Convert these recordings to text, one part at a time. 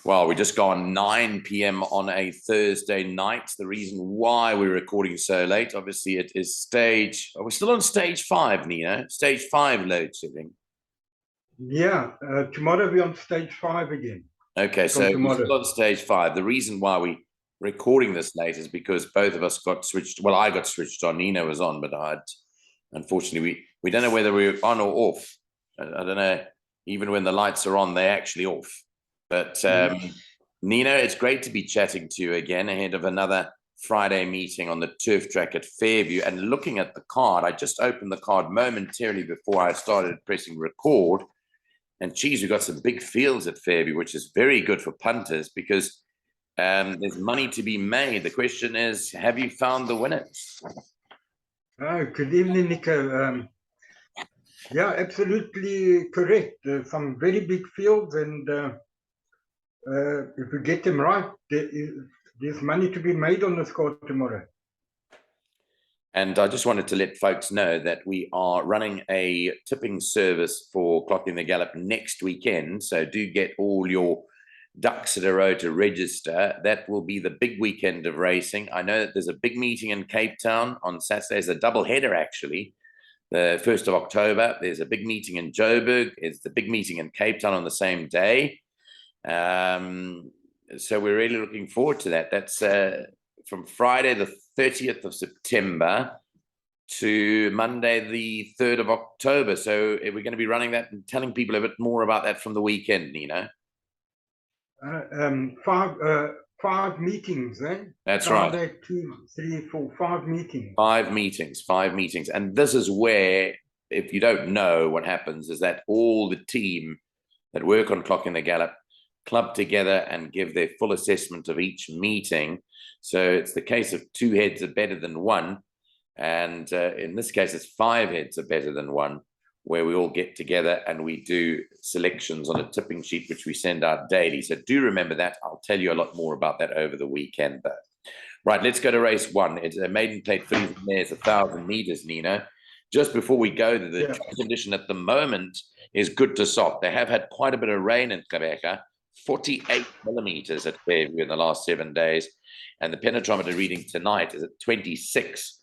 Well, we just gone 9 p.m. on a Thursday night. The reason why we're recording so late, obviously, it is we're still on stage 5, Nino. Stage 5 load shedding. Yeah, tomorrow we're on stage 5 again. Okay, so we're still on stage 5. The reason why we're recording this late is because both of us got switched. Well, I got switched on. Nino was on, but unfortunately, we don't know whether we're on or off. I don't know. Even when the lights are on, they're actually off. But Nino, it's great to be chatting to you again ahead of another Friday meeting on the turf track at Fairview. And looking at the card, I just opened the card momentarily before I started pressing record. And geez, we've got some big fields at Fairview, which is very good for punters because there's money to be made. The question is, have you found the winners? Oh, good evening, Nico. Yeah, absolutely correct. Some very big fields, and if we get them right, there's money to be made on this card tomorrow. And I just wanted to let folks know that we are running a tipping service for Clocking the Gallop next weekend. So do get all your ducks in a row to register. That will be the big weekend of racing. I know that there's a big meeting in Cape Town on Saturday. It's a double header, actually. The 1st of October, there's a big meeting in Joburg. It's the big meeting in Cape Town on the same day. So we're really looking forward to that. That's from Friday, the 30th of September to Monday, the 3rd of October. So we're going to be running that and telling people a bit more about that from the weekend, Nino. 5 meetings, eh? That's right. 1, 2, 3, 4, 5 meetings. 5 meetings. And this is where, if you don't know, what happens is that all the team that work on Clocking the Gallop club together and give their full assessment of each meeting. So it's the case of 2 heads are better than 1. And in this case, it's 5 heads are better than 1, where we all get together and we do selections on a tipping sheet, which we send out daily. So do remember that. I'll tell you a lot more about that over the weekend, though. Right, let's go to race 1. It's a maiden plate fillies and mares, 1,000 meters, Nino. Just before we go, the track condition at the moment is good to soft. They have had quite a bit of rain in Quebec, 48 millimeters at Fairview in the last 7 days. And the penetrometer reading tonight is at 26.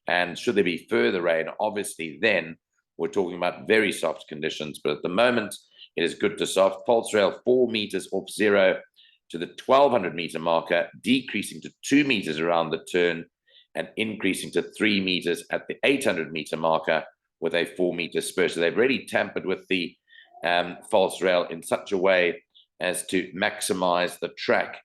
And should there be further rain, obviously then we're talking about very soft conditions. But at the moment, it is good to soft. Pulse rail 4 meters off zero to the 1,200 meter marker, decreasing to 2 meters around the turn and increasing to 3 meters at the 800 meter marker with a 4 meter spur. So they've really tampered with the false rail in such a way as to maximize the track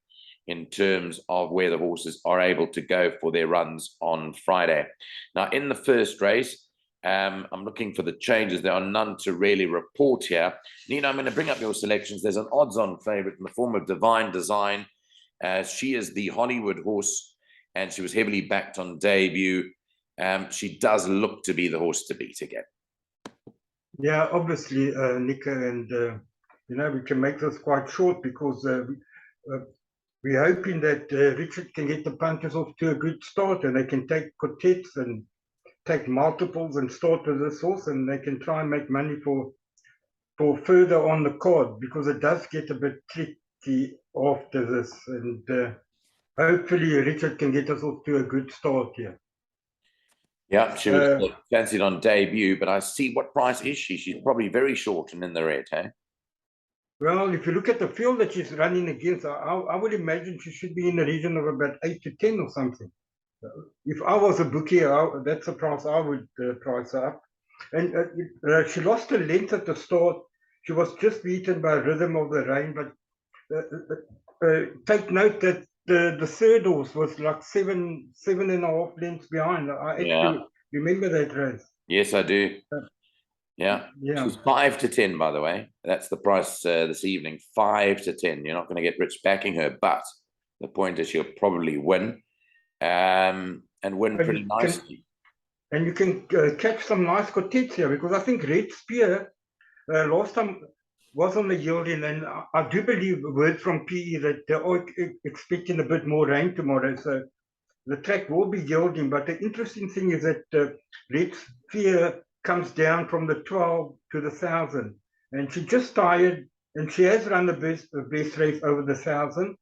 in terms of where the horses are able to go for their runs on Friday. Now, in the first race, I'm looking for the changes. There are none to really report here. Nina, I'm going to bring up your selections. There's an odds-on favorite in the form of Divine Design. She is the Hollywood horse, and she was heavily backed on debut. She does look to be the horse to beat again. Yeah, obviously, Nico, and we can make this quite short because we're hoping that Richard can get the punters off to a good start, and they can take quartets and take multiples and start with this horse, and they can try and make money for further on the card, because it does get a bit tricky after this, and hopefully Richard can get us off to a good start here. Yeah, she was fancied on debut, but I see, what price is she? She's probably very short and in the red, hey? Well, if you look at the field that she's running against, I would imagine she should be in the region of about 8 to 10 or something. If I was a bookie, that's the price I would price her up. And she lost a length at the start. She was just beaten by Rhythm of the Rain, but take note that the third horse was like 7.5 lengths behind. I actually remember that race. Yes, I do. Yeah. She's 5 to 10, by the way. That's the price this evening, 5 to 10. You're not going to get rich backing her, but the point is she'll probably win, and win pretty nicely. And you can catch some nice quartets here, because I think Red Spear last time was on the yielding, and I do believe word from PE that they are expecting a bit more rain tomorrow, so the track will be yielding. But the interesting thing is that Red Spear comes down from the 12 to the 1,000, and she just tired, and she has run the best race over the 1,000.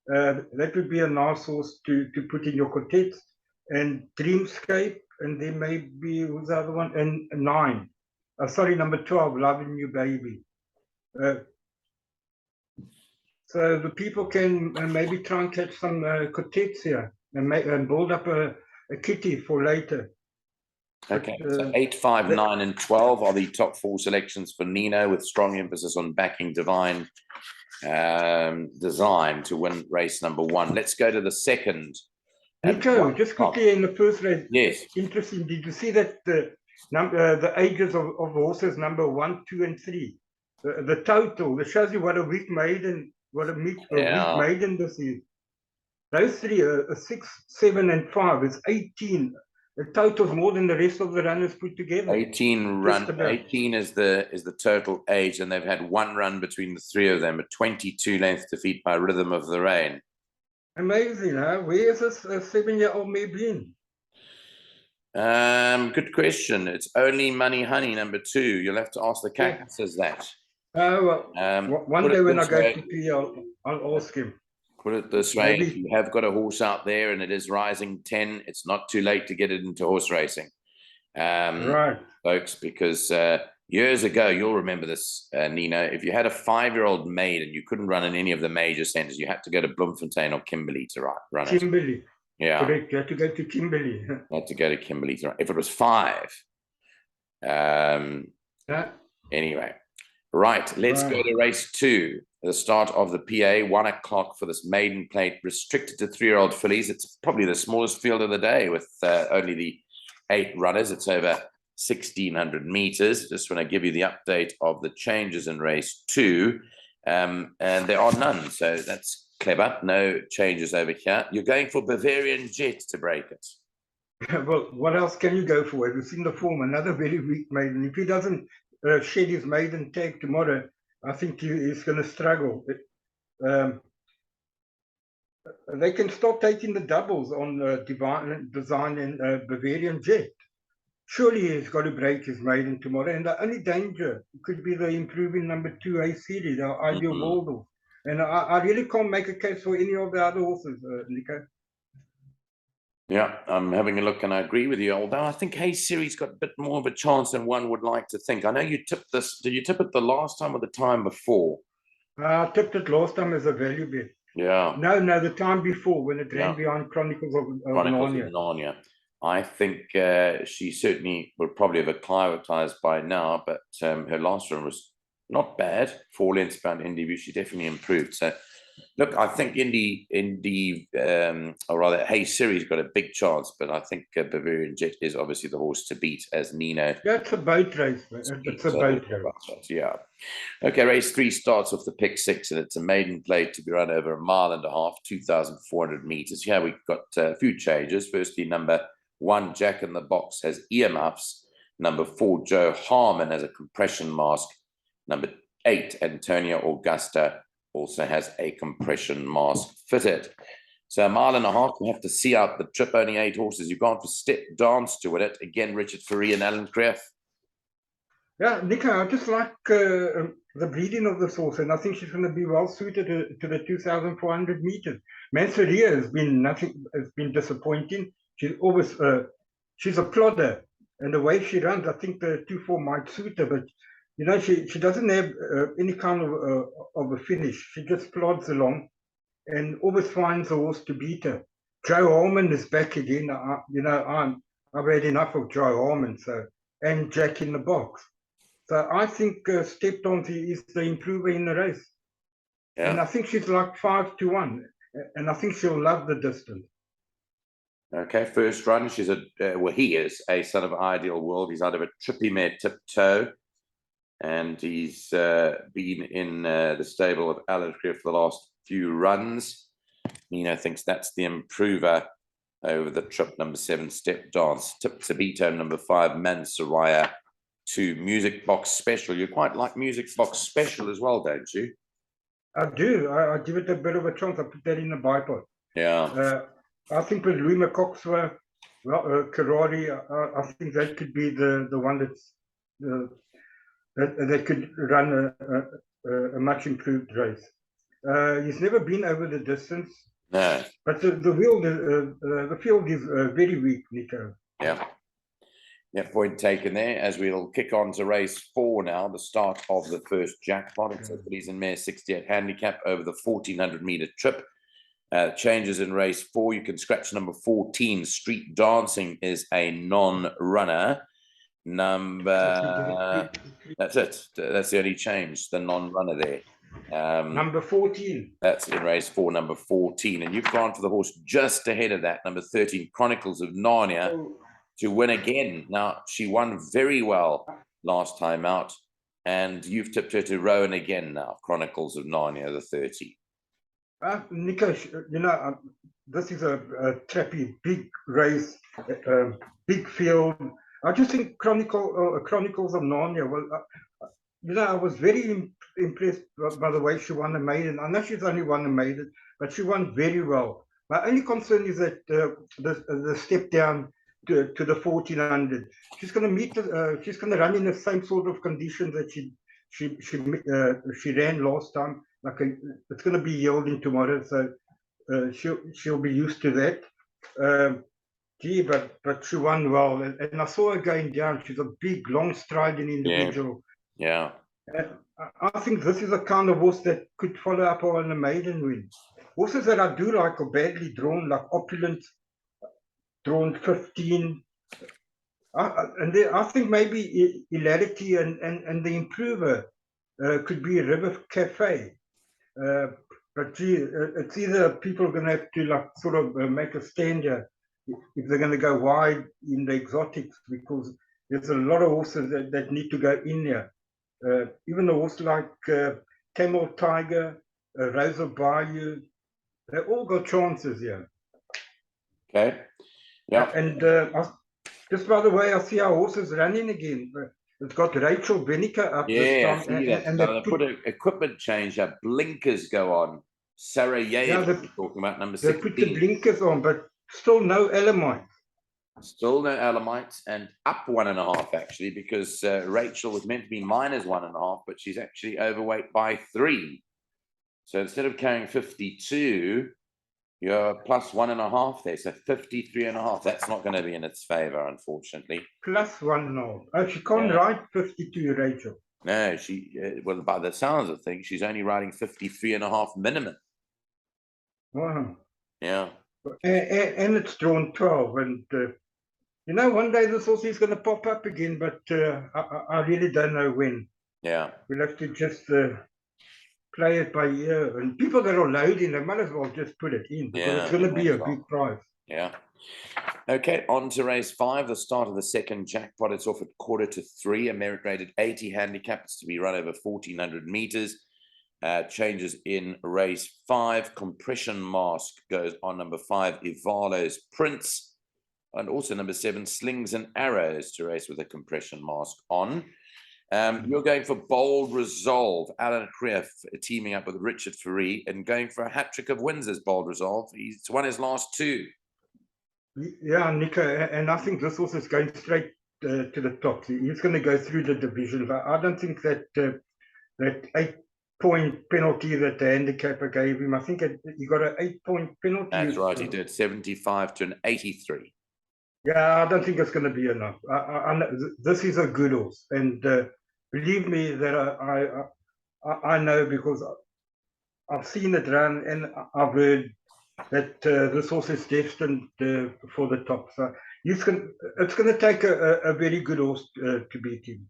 That would be a nice horse to put in your quartets. And Dreamscape, and there may be, who's the other one? And 9. Sorry, number 12, Loving You Baby. So the people can maybe try and catch some quartets here and build up a kitty for later. Okay, so 8, 5, 9, and 12 are the top 4 selections for Nino, with strong emphasis on backing Divine Design to win race number 1. Let's go to the second. Nico, just quickly in the first race. Yes. Interesting. Did you see that the ages of horses number 1, 2, and 3? The total. That shows you what a week maiden, week maiden this is. Those 3, 6, 7, and 5 is 18. The total is more than the rest of the runners put together. 18 is the total age, and they've had 1 run between the 3 of them, a 22 length defeat by Rhythm of the Rain. Amazing, huh? Where is this 7-year-old mare been? Good question. It's only Money Honey number 2. You'll have to ask the cactuses that. Well, one day when I go to P, I'll ask him. Put it this way, if you have got a horse out there and it is rising 10, it's not too late to get it into horse racing. Right. Folks, because years ago, you'll remember this, Nino, if you had a 5-year-old maid and you couldn't run in any of the major centres, you had to go to Bloemfontein or Kimberley to run it. Kimberley. Yeah. Correct. You had to go to Kimberley. You had to go to Kimberley to run. If it was 5. Anyway. Right, let's go to race 2. The start of the PA, 1 o'clock for this maiden plate, restricted to 3-year-old fillies. It's probably the smallest field of the day with only the 8 runners. It's over 1,600 meters. Just want to give you the update of the changes in race 2. And there are none, so that's clever. No changes over here. You're going for Bavarian Jet to break it. Well, what else can you go for? We've seen the form, another very weak maiden. If he doesn't shed his maiden tag tomorrow, I think he's going to struggle. They can start taking the doubles on Divine Design and Bavarian Jet. Surely he's got to break his maiden tomorrow. And the only danger could be the improving number 2A series, our Ideal Waldorf. And I really can't make a case for any of the other horses, Nico. Yeah, I'm having a look and I agree with you, although I think Hayes Series got a bit more of a chance than one would like to think. I know you tipped this. Did you tip it the last time or the time before? I tipped it last time as a value bet. Yeah. No, the time before when it ran behind Chronicles of Narnia. I think she certainly would probably have acclimatized by now, but her last run was not bad. 4 lengths behind Indy, she definitely improved. So, look, I think or rather, Hayes Series got a big chance, but I think Bavarian Jet is obviously the horse to beat, as Nino. That's a boat race. It's a boat race. Yeah. Okay, race 3 starts off the pick 6, and it's a maiden plate to be run over 1.5 miles, 2,400 meters. Here we've got a few changes. Firstly, number 1, Jack in the Box, has earmuffs. Number 4, Joe Harmon, has a compression mask. Number 8, Antonia Augusta, also has a compression mask fitted. So 1.5 miles, you have to see out the trip. Only 8 horses. You've gone for Step Dance to win it. Again, Richard Fourie and Alan Creff. Yeah, Nico, I just like the breeding of this horse, and I think she's going to be well suited to the 2,400 meters. Mansoria has been disappointing. She's always she's a plodder, and the way she runs, I think the 2-4 might suit her, but you know, she doesn't have any kind of a finish. She just plods along and always finds a horse to beat her. Joe Harmon is back again. I've had enough of Joe Harmon, and Jack in the Box. So I think Step Dance is the improver in the race. Yeah. And I think she's like 5-1, and I think she'll love the distance. Okay, first run, he is a son of Ideal World. He's out of a trippy mare, Tiptoe. And he's been in the stable of Alan Creff for the last few runs. Nino thinks that's the improver over the trip. Number 7, Step Dance. Tip Sabito, number 5, Mansoria. 2, Music Box Special. You quite like Music Box Special as well, don't you? I do. I give it a bit of a chance. I put that in the bipod. Yeah. I think with Louis McCoxwell, Karari, I think that could be the one that's... that could run a much improved race. He's never been over the distance, No. but the field is very weak, Nico. Yeah. Yeah, point taken there. As we'll kick on to race 4 now, the start of the first jackpot. It's a Fillies and Mare 68 handicap over the 1400-meter trip. Changes in race 4. You can scratch number 14. Street Dancing is a non-runner. That's it. That's the only change. The non-runner there. Number 14. That's in race 4, number 14. And you've gone for the horse just ahead of that, number 13, Chronicles of Narnia, to win again. Now, she won very well last time out, and you've tipped her to Rowan again now, Chronicles of Narnia, the 30. Nico, this is a trappy, big race, big field. I just think Chronicles of Narnia, well, I was very impressed by the way she won the maiden. I know she's only won the maiden, but she won very well. My only concern is that the step down to the 1400. She's going to meet. She's going to run in the same sort of conditions that she ran last time. Like it's going to be yielding tomorrow, so she'll be used to that. But she won well, and I saw her going down. She's a big, long striding individual. Yeah. I think this is a kind of horse that could follow up on a maiden win. Horses that I do like are badly drawn, like Opulent, drawn 15. I think maybe Hilarity and the Improver could be a River Cafe. But gee, it's either people are going to have to like sort of make a stand here if they're going to go wide in the exotics, because there's a lot of horses that need to go in there. Even a horse like Camel Tiger, Rosa Bayou, they all got chances here. Okay. Yeah. And just by the way, I see our horses running again. It's got Rachel Bennica up this time. I see that. And they put an equipment change up. Blinkers go on. Sarajevo, talking about number 16. They put the blinkers on, but still no Elamite. Still no Alamites, and up 1.5 actually, because Rachel was meant to be minus 1.5, but she's actually overweight by 3. So instead of carrying 52, you're plus 1.5 there, so 53.5. That's not going to be in its favor, unfortunately. Plus 1.5. Oh, she can't ride 52, Rachel. No, she. Well, by the sounds of things, she's only riding 53.5 minimum. Wow. Yeah. And it's drawn 12, and one day this horse is going to pop up again, but I really don't know when. Yeah. We'll have to just play it by ear. And people that are loading, they might as well just put it in, because it's going to be a big prize. Yeah. Okay, on to race 5, the start of the second jackpot. It's off at 2:45, a merit rated 80 handicap. It's to be run over 1400 meters. Changes in race 5. Compression Mask goes on number 5, Ivalo's Prince. And also number 7, Slings and Arrows, to race with a compression mask on. You're going for Bold Resolve. Alan Krief teaming up with Richard Ferree and going for a hat-trick of wins as Bold Resolve. He's won his last 2. Yeah, Nico, and I think this horse is going straight to the top. He's going to go through the divisions. I don't think that that 8-point penalty that the handicapper gave him, I think he got an 8-point penalty. That's right, he did 75 to an 83. Yeah, I don't think it's going to be enough. This is a good horse, and believe me that I know, because I've seen it run and I've heard that this horse is destined for the top. So it's going to take a very good horse to beat him.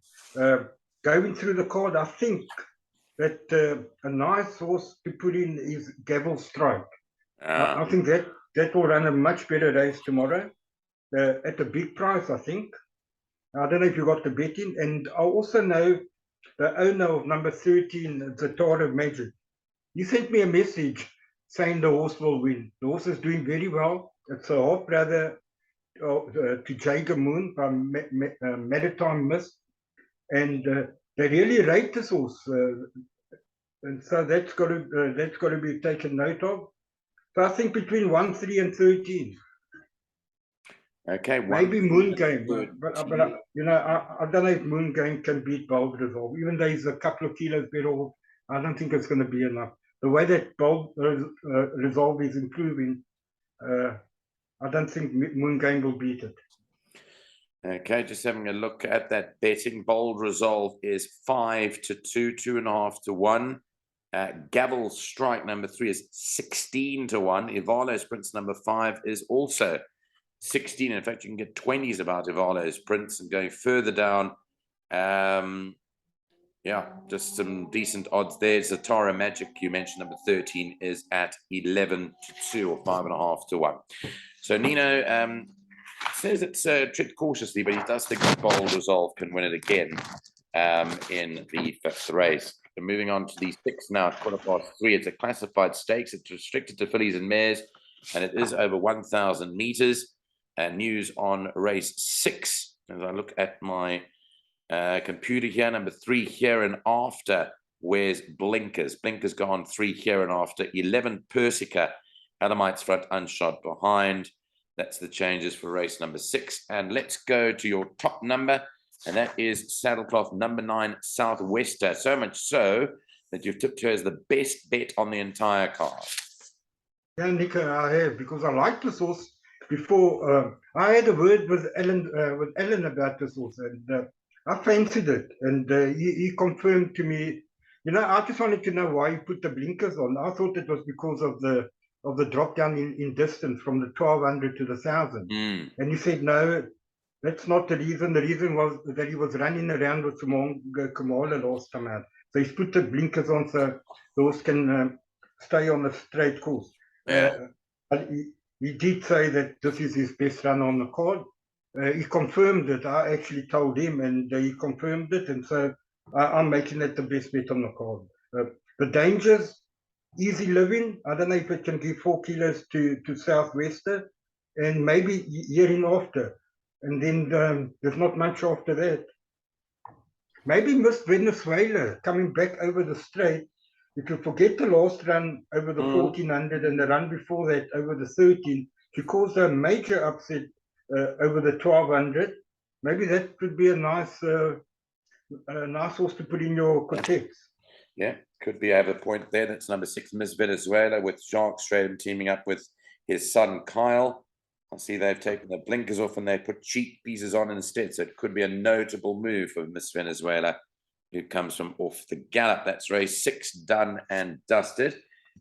Going through the card, I think that a nice horse to put in is Gavel Strike. I think that will run a much better race tomorrow. At a big price, I think. I don't know if you got the bet in. And I also know the owner of number 13, Zatara Magic. He sent me a message saying the horse will win. The horse is doing very well. It's a half brother to Jager Moon by Maritime Mist. And they really rate this horse. And so that's got to be taken note of. So I think between 1, 3 and 13. Okay, maybe Moon Game, but I don't know if Moon Game can beat Bold Resolve, even though he's a couple of kilos better off I don't think it's going to be enough. The way that Bold Resolve is improving, I don't think Moon Game will beat it. Okay, just having a look at that betting. Bold Resolve is 5 to 2, 2.5 to 1. Gavel Strike number 3 is 16 to 1. Ivalo's Prince number 5 is also 16. In fact, you can get 20s about Ivalo's Prince. And going further down, yeah, just some decent odds there. Zatara Magic, you mentioned number 13, is at 11 to 2 or 5.5 to 1. So Nino says it's tread cautiously, but he does think that Bold Resolve can win it again in the 5th race. And moving on to the 6th now, 3:15. It's a classified stakes. It's restricted to fillies and mares, and it is over 1,000 meters. And news on race 6. As I look at my computer here, number 3 here and after wears blinkers. Blinkers go on 3 here and after. 11 Persica, Adamites front, unshot behind. That's the changes for race number 6. And let's go to your top number, and that is Saddlecloth number 9, Southwester. So much so that you've tipped her as the best bet on the entire card. Yeah, Nico, I have, because I like this horse before. I had a word with Alan about this horse, and I fancied it, and he confirmed to me. You know, I just wanted to know why he put the blinkers on. I thought it was because of the drop down in distance from the 1,200 to the 1,000. And he said, no, that's not the reason. The reason was that he was running around with Kamala last time out. So he's put the blinkers on so the horse can stay on the straight course. Yeah. But he did say that this is his best run on the card. He confirmed it. I actually told him, and he confirmed it. And so I'm making that the best bet on the card. The dangers, Easy Living, I don't know if it can give 4 kilos to Southwester, and maybe year in after. And then there's not much after that. Maybe Miss Venezuela coming back over the straight. If you forget the last run over the 1,400 and the run before that over the 13, she caused a major upset over the 1,200. Maybe that could be a nice horse to put in your cortex. Yeah, could be. I have a point there. That's number 6, Miss Venezuela, with Jacques Stradham teaming up with his son Kyle. I see they've taken the blinkers off and they put cheap pieces on instead. So it could be a notable move for Miss Venezuela, who comes from off the gallop. That's race 6 done and dusted.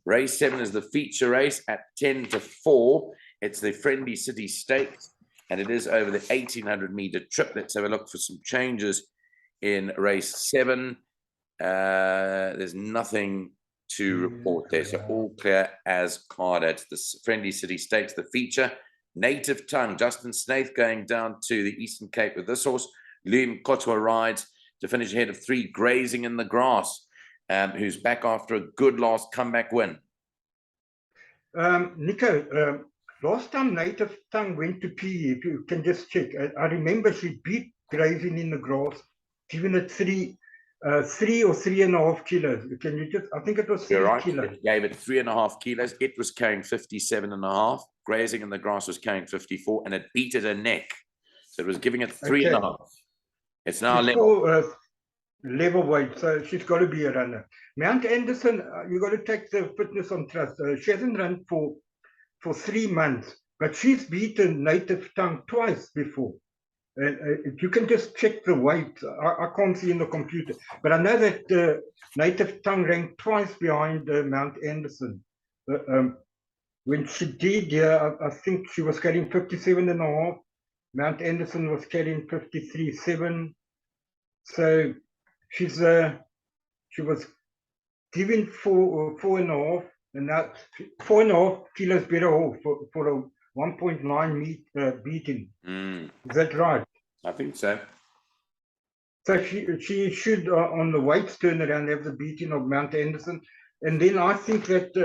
Race 7 is the feature race at 10 to 4. It's the Friendly City Stakes, and it is over the 1,800 meter trip. Let's have a look for some changes in race 7. There's nothing to report there. So all clear as carded. The Friendly City Stakes, the feature. Native Tongue, Justin Snaith going down to the Eastern Cape with this horse. Liam Kotwa rides to finish ahead of 3, Grazing in the Grass, who's back after a good last comeback win. Nico, last time Native Tongue went to PE, if you can just check, I remember she beat Grazing in the Grass, given it 3 or 3.5 kilos. Can you just, I think it was 3 You're right. kilos. It gave it 3.5 kilos. It was carrying 57.5. Grazing in the Grass was carrying 54, and it beat it a neck. So it was giving it 3.5. It's now level. Level weight, so she's got to be a runner. Mount Anderson, you got to take the fitness on trust. She hasn't run for 3 months, but she's beaten Native Tongue twice before. And if you can just check the weight, I can't see in the computer, but I know that Native Tongue ranked twice behind Mount Anderson. When she did, I think she was carrying 57.5. Mount Anderson was carrying 53.7. So she was given 4.5, and now 4.5 kilos better off for a 1.9 meet beating. Is that right? I think so. So she should on the weights turnaround have the beating of Mount Anderson, and then I think that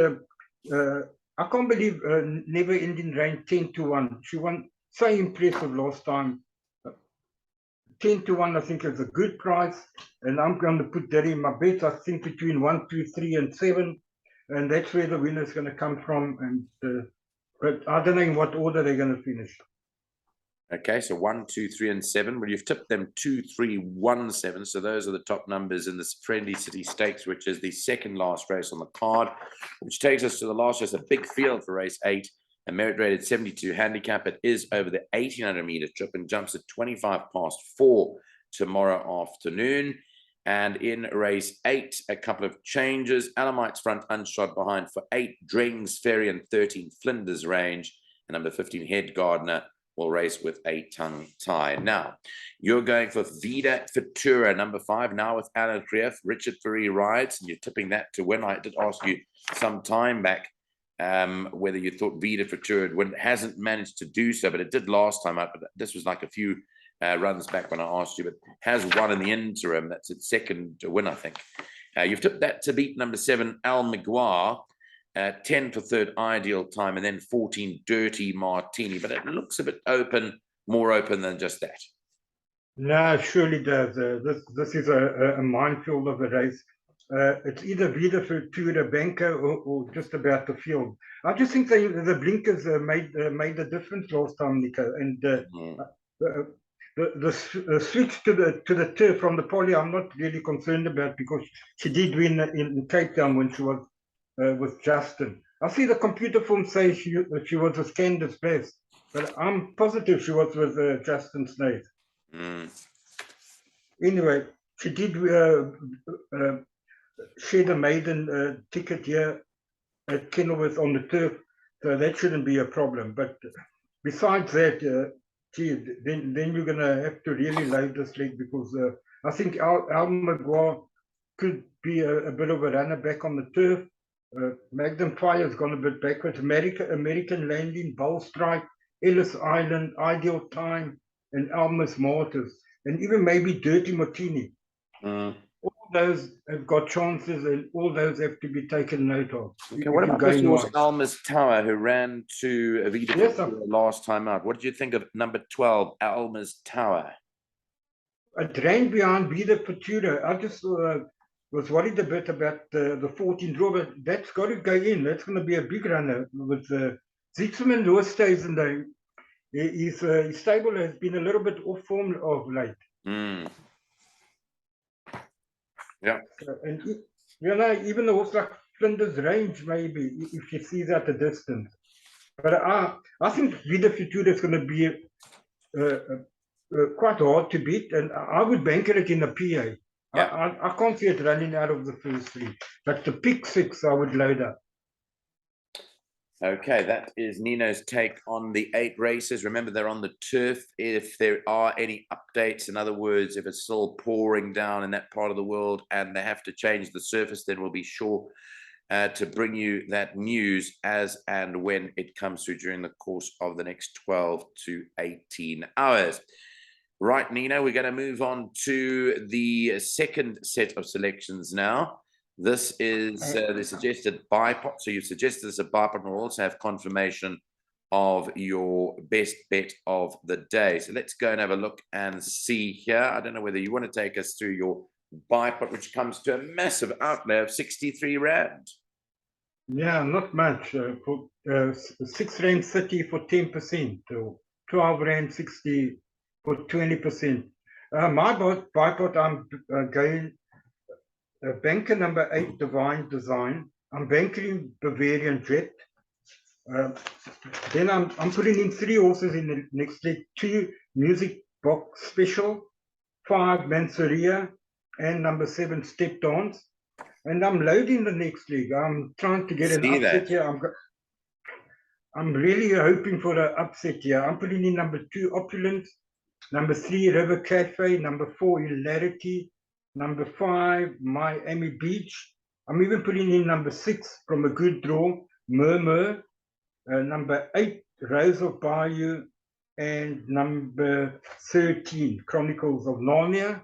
I can't believe Never Ending Rain 10 to 1. She won so impressive last time. 10 to 1, I think, is a good price, and I'm going to put that in my bets. I think between 1, 2, 3, and 7, and that's where the winner is going to come from. And but I don't know in what order they're going to finish. Okay, so 1, 2, 3, and 7. Well, you've tipped them 2, 3, 1, 7. So those are the top numbers in this Friendly City Stakes, which is the second last race on the card, which takes us to the last race, a big field for race 8, a merit rated 72 handicap. It is over the 1800-meter trip and jumps at 4 tomorrow afternoon. And in race 8, a couple of changes. Alamites front unshod behind for 8, Drings Ferry, and 13, Flinders Range. And number 15, Head Gardener, will race with a tongue tie. Now, you're going for Vida Futura, number 5, now with Alan Creef. Richard Ferry rides, and you're tipping that to win. I did ask you some time back whether you thought Vida Futura would win. It hasn't managed to do so, but it did last time out. But this was like a few runs back when I asked you, but has won in the interim. That's its second win, I think. You've tipped that to beat number 7, Al Miguar. 10 for third Ideal Time, and then 14 Dirty Martini, but it looks a bit open, more open than just that. No, it surely does. This is a minefield of a race. It's either Vida Futura, Banker, or just about the field. I just think the blinkers made the difference last time, Nico, and the switch to the turf from the poly, I'm not really concerned about, because she did win in Cape Town when she was with Justin. I see the computer form say she was with Candace Best, but I'm positive she was with Justin Snaith. Anyway, she did share the maiden ticket here at Kenilworth on the turf, so that shouldn't be a problem. But besides that, then you're going to have to really load this leg, because I think Al Maguire could be a bit of a runner back on the turf. Magnum Fire's gone a bit backwards. American Landing, Bowl Strike, Ellis Island, Ideal Time, and Almas Martyrs, and even maybe Dirty Martini. All those have got chances, and all those have to be taken note of. Okay, what about this horse, Almas Tower, who ran to Avida last time out? What did you think of number 12, Almas Tower? It ran behind Vida Futura. I just was worried a bit about the 14 draw, but that's got to go in. That's going to be a big runner with Zitzman Lewis stays in the. His stable has been a little bit off form of late. Yeah. And you know, even the horse like Flinders Range, maybe, if she sees at a distance. But I think Vida Futura is going to be quite hard to beat, and I would banker it in a PA. Yeah. I can't see it running out of the first 3, but the pick 6 I would load up. Okay, that is Nino's take on the 8 races. Remember, they're on the turf. If there are any updates, in other words, if it's still pouring down in that part of the world and they have to change the surface, then we'll be sure to bring you that news as and when it comes through during the course of the next 12 to 18 hours. Right, Nino, we're going to move on to the second set of selections now. This is the suggested bipod. So you've suggested this a bipod, and we'll also have confirmation of your best bet of the day. So let's go and have a look and see here. I don't know whether you want to take us through your bipod, which comes to a massive outlay of 63 Rand. Yeah, not much. For 6 Rand 30 for 10%, or 12 Rand 60 for 20%. My bipod, I'm going banker number 8, Divine Design. I'm banking Bavarian Jet. Then I'm putting in 3 horses in the next leg: 2 Music Box Special, 5 Mansoria, and number 7 Step Dance. And I'm loading the next leg. I'm trying to get an upset here. I'm really hoping for an upset here. I'm putting in number 2 Opulence, number 3 River Cafe, number 4 Hilarity, number 5 Miami Beach. I'm even putting in number 6 from a good draw, Murmur, number 8 Rose of Bayou, and number 13 Chronicles of Narnia.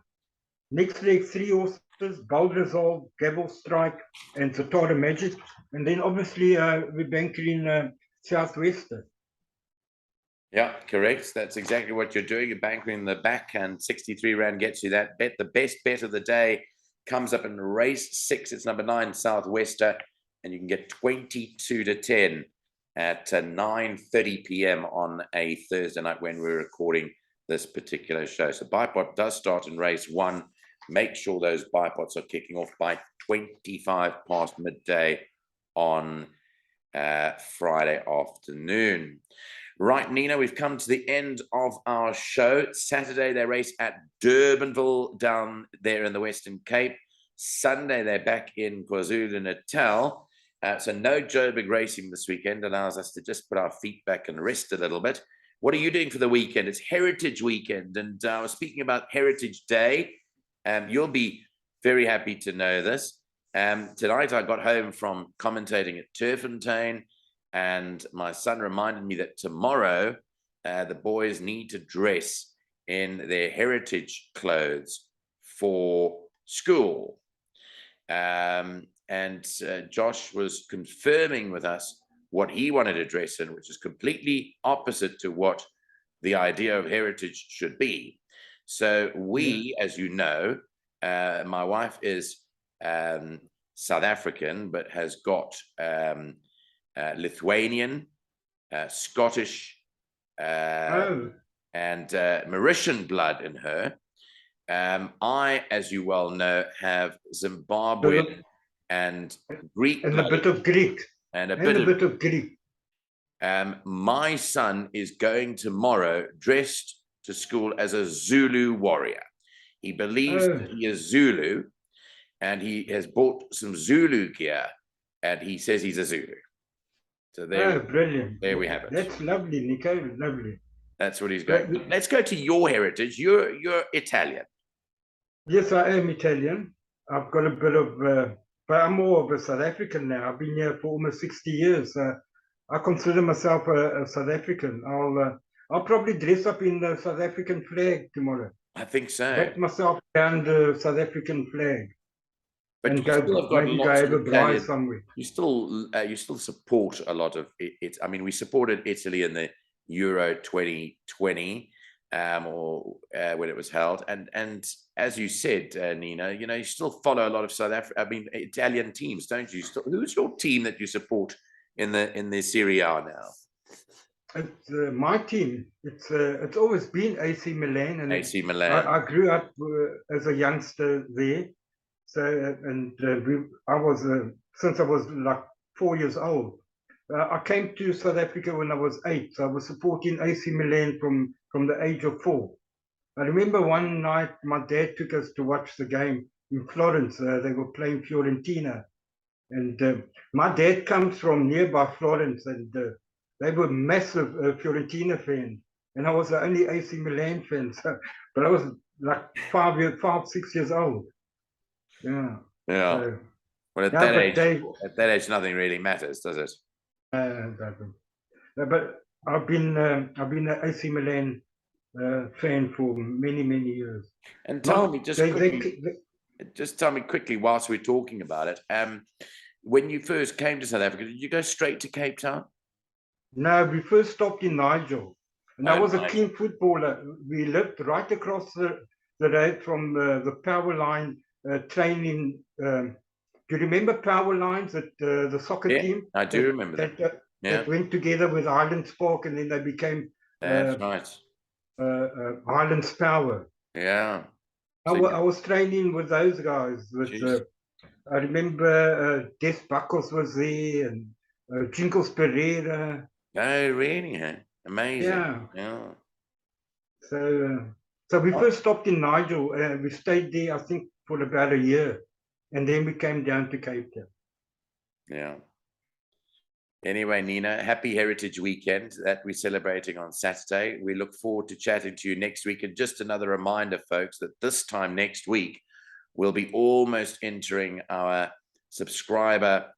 Next leg 3 horses, Baldrazol, Gavel Strike, and Zatara Magic. And then obviously we're banking Southwestern. Yeah, correct. That's exactly what you're doing. You're banking in the back, and 63 Rand gets you that bet. The best bet of the day comes up in race 6. It's number 9, Southwester, and you can get 22 to 10. at 9:30 p.m. on a Thursday night when we're recording this particular show. So Bipot does start in race 1. Make sure those Bipots are kicking off by 25 past midday on Friday afternoon. Right, Nino, we've come to the end of our show. Saturday, they race at Durbanville down there in the Western Cape. Sunday, they're back in KwaZulu-Natal. So no Joburg racing this weekend, allows us to just put our feet back and rest a little bit. What are you doing for the weekend? It's Heritage Weekend, and I was speaking about Heritage Day. You'll be very happy to know this. Tonight, I got home from commentating at Turffontein, and my son reminded me that tomorrow, the boys need to dress in their heritage clothes for school. And Josh was confirming with us what he wanted to dress in, which is completely opposite to what the idea of heritage should be. So we, as you know, my wife is South African, but has got Lithuanian, Scottish, and Mauritian blood in her. I, as you well know, have Zimbabwean and Greek and blood, a bit of Greek. and a bit of Greek. My son is going tomorrow dressed to school as a Zulu warrior. He believes that he is Zulu, and he has bought some Zulu gear, and he says he's a Zulu. So there, brilliant. There we have it. That's lovely, Nico. Lovely. That's what he's going. Let's go to your heritage. You're Italian. Yes, I am Italian. I've got a bit of, but I'm more of a South African now. I've been here for almost 60 years. I consider myself a South African. I'll probably dress up in the South African flag tomorrow. I think so. Wrap myself around the South African flag. But and maybe go have a drive somewhere. You still support a lot of it. I mean, we supported Italy in the Euro 2020, when it was held, and as you said, Nina, you still follow a lot of Italian teams, don't you? Who's your team that you support in the Serie A now? It's my team. It's always been AC Milan, and AC Milan. I grew up as a youngster there. So, I was, since I was like 4 years old, I came to South Africa when I was 8. So I was supporting AC Milan from the age of 4. I remember one night my dad took us to watch the game in Florence. They were playing Fiorentina. And my dad comes from nearby Florence, and they were massive Fiorentina fans. And I was the only AC Milan fan. So, but I was like 6 years old. Yeah. Well, at that age, nothing really matters, does it? But I've been an AC Milan fan for many years. And tell me just tell me quickly, whilst we're talking about it, when you first came to South Africa, did you go straight to Cape Town? No, we first stopped in Nigel, and I was a keen footballer. We lived right across the road from the power line. Training. Do you remember Power Lines at the soccer team? I do remember that. That went together with Highlands Park, and then they became Highlands Power. Yeah. I was training with those guys. I remember Des Buckles was there, and Jinkles Pereira. Oh, really? Huh? Amazing. Yeah. So we first stopped in Nigel. We stayed there, I think, for about a year, and then we came down to Cape Town. Yeah. Anyway, Nina, happy Heritage Weekend that we're celebrating on Saturday. We look forward to chatting to you next week. And just another reminder, folks, that this time next week, we'll be almost entering our subscriber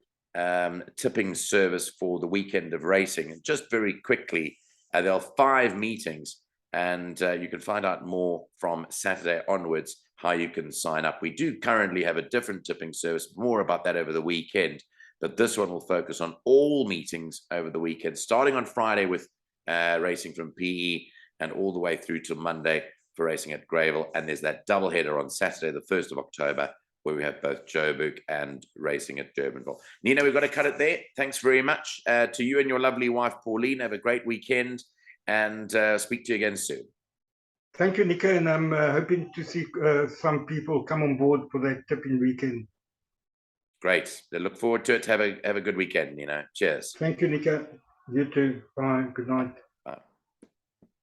tipping service for the weekend of racing. And just very quickly, there are 5 meetings, and you can find out more from Saturday onwards how you can sign up. We do currently have a different tipping service, more about that over the weekend, but this one will focus on all meetings over the weekend, starting on Friday with racing from PE and all the way through to Monday for racing at Greyville. And there's that double header on Saturday, the 1st of October, where we have both Joburg and racing at Durbanville. Nino, we've got to cut it there. Thanks very much to you and your lovely wife, Pauline. Have a great weekend and speak to you again soon. Thank you, Nico, and I'm hoping to see some people come on board for that tipping weekend. Great. I look forward to it. Have a good weekend, Nino. Cheers. Thank you, Nico. You too. Bye. Good night.